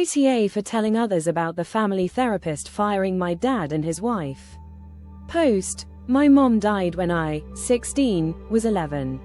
AITA for telling others about the family therapist firing my dad and his wife. Post: my mom died when I, 16, was 11.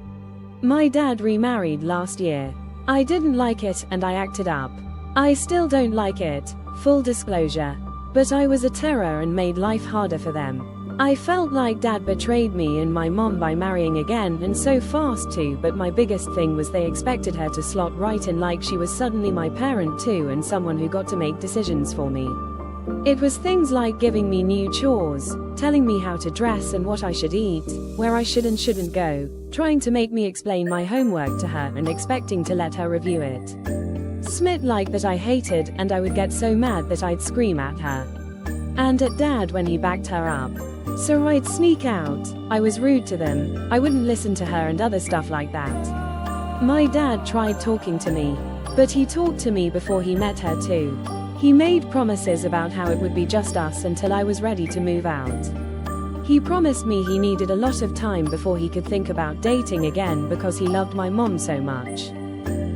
My dad remarried last year. I didn't like it and I acted up. I still don't like it, full disclosure. But I was a terror and made life harder for them. I felt like dad betrayed me and my mom by marrying again and so fast too, but my biggest thing was they expected her to slot right in like she was suddenly my parent too and someone who got to make decisions for me. It was things like giving me new chores, telling me how to dress and what I should eat, where I should and shouldn't go, trying to make me explain my homework to her and expecting to let her review it. Smit like that I hated, and I would get so mad that I'd scream at her. And at dad when he backed her up. So I'd sneak out, I was rude to them, I wouldn't listen to her and other stuff like that. My dad tried talking to me, but he talked to me before he met her too. He made promises about how it would be just us until I was ready to move out. He promised me he needed a lot of time before he could think about dating again because he loved my mom so much.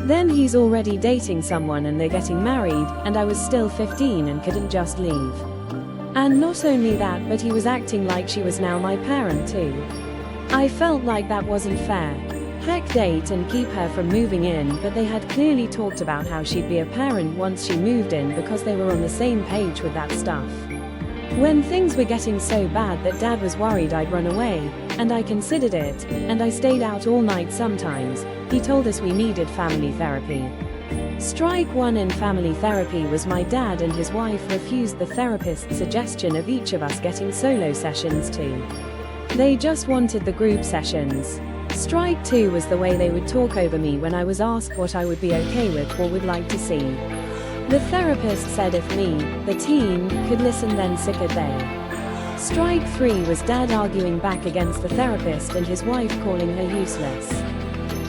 Then he's already dating someone and they're getting married, and I was still 15 and couldn't just leave. And not only that, but he was acting like she was now my parent too. I felt like that wasn't fair. Heck, date and keep her from moving in, but they had clearly talked about how she'd be a parent once she moved in because they were on the same page with that stuff. When things were getting so bad that dad was worried I'd run away, and I considered it, and I stayed out all night sometimes, he told us we needed family therapy. Strike one in family therapy was my dad and his wife refused the therapist's suggestion of each of us getting solo sessions too. They just wanted the group sessions. Strike two was the way they would talk over me when I was asked what I would be okay with or would like to see. The therapist said if me, the teen, could listen then so could they. Strike three was dad arguing back against the therapist and his wife calling her useless.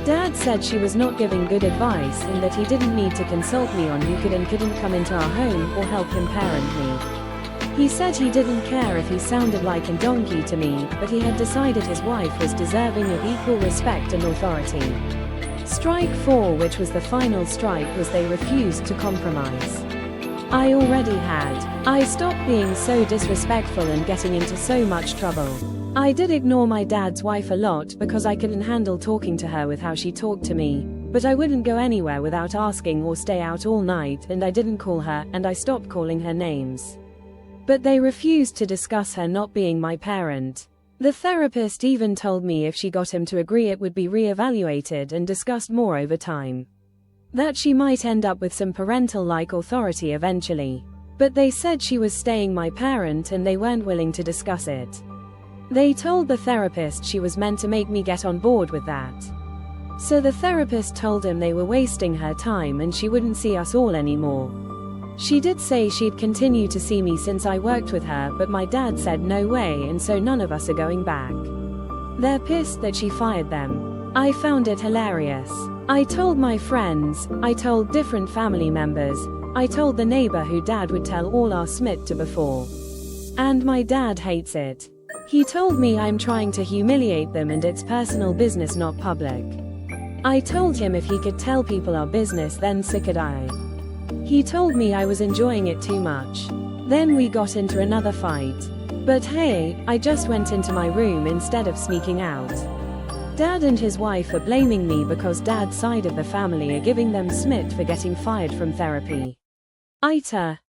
Dad said she was not giving good advice and that he didn't need to consult me on who could and couldn't come into our home or help him parent me. He said he didn't care if he sounded like a donkey to me, but he had decided his wife was deserving of equal respect and authority. Strike four, which was the final strike, was they refused to compromise. I already had. I stopped being so disrespectful and getting into so much trouble. I did ignore my dad's wife a lot because I couldn't handle talking to her with how she talked to me, but I wouldn't go anywhere without asking or stay out all night, and I didn't call her, and I stopped calling her names. But they refused to discuss her not being my parent. The therapist even told me if she got him to agree it would be re-evaluated and discussed more over time. That she might end up with some parental-like authority eventually. But they said she was staying my parent and they weren't willing to discuss it. They told the therapist she was meant to make me get on board with that. So the therapist told him they were wasting her time and she wouldn't see us all anymore. She did say she'd continue to see me since I worked with her, but my dad said no way, and so none of us are going back. They're pissed that she fired them. I found it hilarious. I told my friends, I told different family members, I told the neighbor who dad would tell all our Smith to before. And my dad hates it. He told me I'm trying to humiliate them and it's personal business, not public. I told him if he could tell people our business, then so could I. He told me I was enjoying it too much. Then we got into another fight. But hey, I just went into my room instead of sneaking out. Dad and his wife are blaming me because dad's side of the family are giving them Smith for getting fired from therapy. AITA.